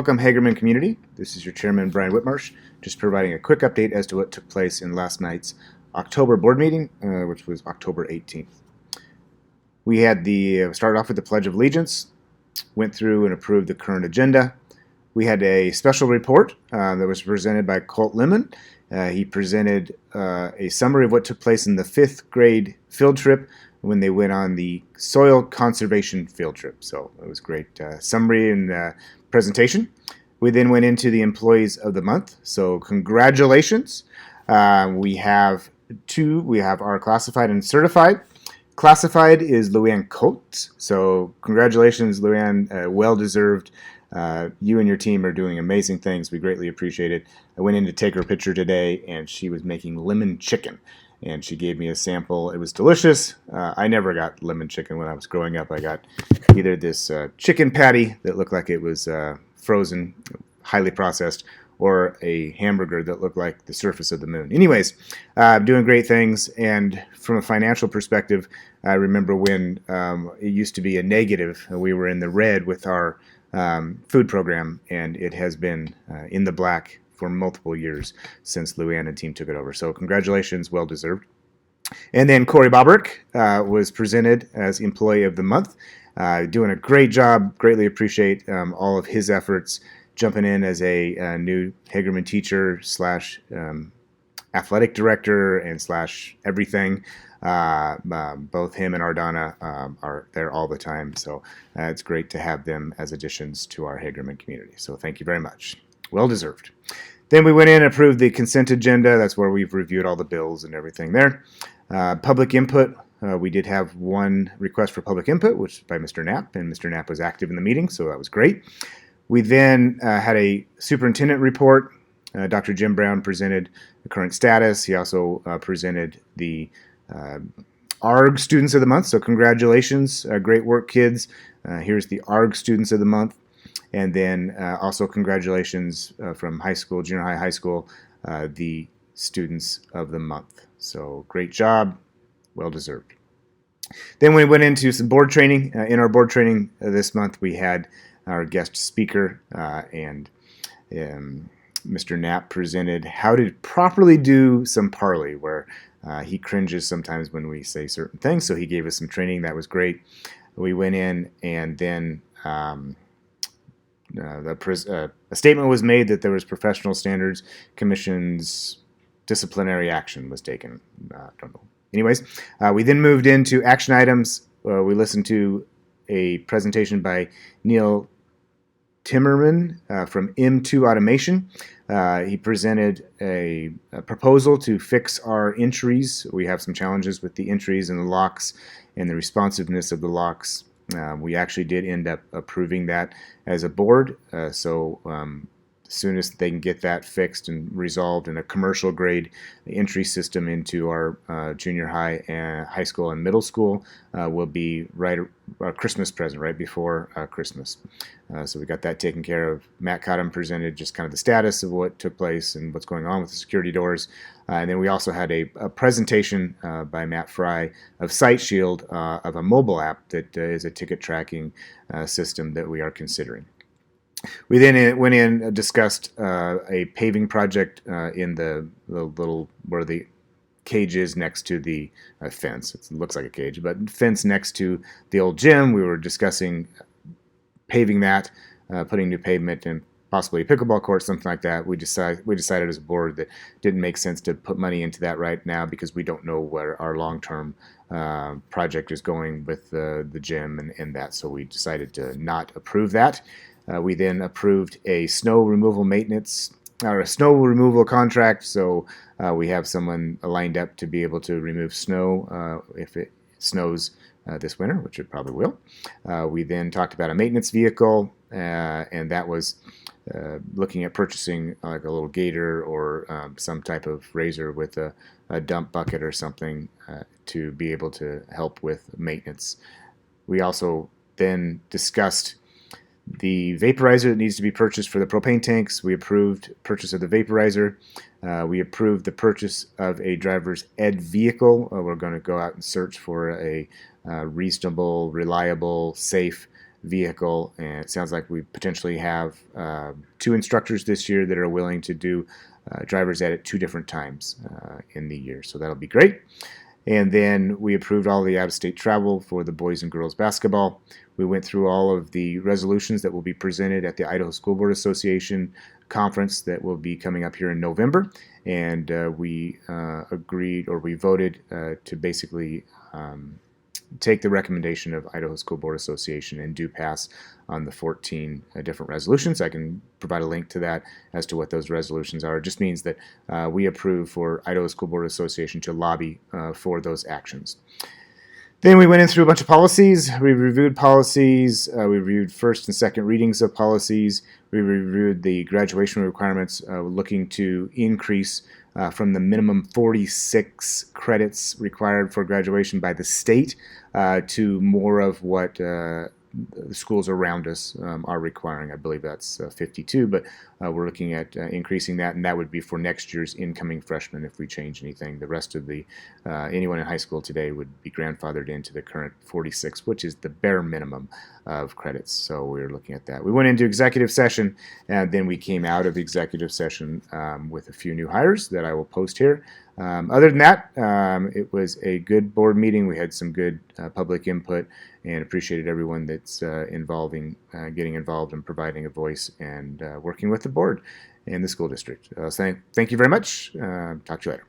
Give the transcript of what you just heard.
Welcome, Hagerman community. This is your chairman, Brian Whitmarsh, just providing a quick update as to what took place in last night's October board meeting, which was October 18th. We had started off with the Pledge of Allegiance, went through and approved the current agenda. We had a special report that was presented by Colt Lemon. He presented a summary of what took place in the 5th grade field trip when they went on the soil conservation field trip. So it was great summary and presentation. We then went into the employees of the month. So congratulations. We have two. We have our classified and certified. Classified is Luann Coates. So congratulations, Luann. Well deserved. You and your team are doing amazing things. We greatly appreciate it. I went in to take her picture today, and she was making lemon chicken. And she gave me a sample. It was delicious. I never got lemon chicken when I was growing up. I got either this chicken patty that looked like it was frozen, highly processed, or a hamburger that looked like the surface of the moon. Anyways, doing great things. And from a financial perspective, I remember when it used to be a negative. We were in the red with our food program, and it has been in the black for multiple years since Luann and team took it over. So congratulations, well deserved. And then Corey Bobrick was presented as Employee of the Month, doing a great job. Greatly appreciate all of his efforts, jumping in as a new Hagerman teacher / athletic director and / everything. Both him and Ardana are there all the time, so it's great to have them as additions to our Hagerman community. So thank you very much. Well deserved. Then we went in and approved the consent agenda. That's where we've reviewed all the bills and everything there. Public input. We did have one request for public input, which was by Mr. Knapp, and Mr. Knapp was active in the meeting, so that was great. We then had a superintendent report. Dr. Jim Brown presented the current status. He also presented the ARG Students of the Month, so congratulations. Great work, kids. Here's the ARG Students of the Month. And then also congratulations from high school, junior high, high school, the Students of the Month. So great job, well deserved. Then we went into some board training. In our board training this month, we had our guest speaker, and Mr. Knapp presented how to properly do some parley, where he cringes sometimes when we say certain things. So he gave us some training. That was great. We went in, and then a statement was made that there was professional standards commission's disciplinary action was taken. Don't know. Anyways, we then moved into action items. We listened to a presentation by Neil Timmerman from M2 Automation. He presented a proposal to fix our entries. We have some challenges with the entries and the locks and the responsiveness of the locks. We actually did end up approving that as a board. So as soon as they can get that fixed and resolved in a commercial grade entry system into our junior high and high school and middle school, will be right our Christmas present, right before Christmas. So we got that taken care of. Matt Cottom presented just kind of the status of what took place and what's going on with the security doors. And then we also had a presentation by Matt Fry of Site Shield, of a mobile app that is a ticket tracking system that we are considering. We then went in and discussed a paving project in the little where the cage is next to the fence. It looks like a cage, but fence next to the old gym. We were discussing paving that, putting new pavement and possibly a pickleball court, something like that. We decided as a board that didn't make sense to put money into that right now because we don't know where our long-term project is going with the gym and that. So we decided to not approve that. We then approved a snow removal maintenance or a snow removal contract. So we have someone lined up to be able to remove snow if it snows this winter, which it probably will. We then talked about a maintenance vehicle, and that was looking at purchasing like a little gator or some type of razor with a dump bucket or something to be able to help with maintenance. We also then discussed the vaporizer that needs to be purchased for the propane tanks. We approved purchase of the vaporizer. We approved the purchase of a driver's ed vehicle. We're going to go out and search for a reasonable, reliable, safe vehicle, and it sounds like we potentially have 2 instructors this year that are willing to do driver's ed at 2 different times in the year, so that'll be great. And then we approved all the out-of-state travel for the boys and girls basketball. We went through all of the resolutions that will be presented at the Idaho School Board Association conference that will be coming up here in November, and we agreed, or we voted to basically take the recommendation of Idaho School Board Association and do pass on the 14 different resolutions. I can provide a link to that as to what those resolutions are. It just means that we approve for Idaho School Board Association to lobby for those actions. Then we went in through a bunch of policies. We reviewed policies. We reviewed first and second readings of policies. We reviewed the graduation requirements, looking to increase from the minimum 46 credits required for graduation by the state to more of what the schools around us are requiring. I believe that's 52, but we're looking at increasing that, and that would be for next year's incoming freshmen if we change anything. The rest of the anyone in high school today would be grandfathered into the current 46, which is the bare minimum of credits. So we're looking at that. We went into executive session, and then we came out of executive session with a few new hires that I will post here. Other than that, it was a good board meeting. We had some good public input, and appreciated everyone that's getting involved and providing a voice and working with the board and the school district. So thank you very much. Talk to you later.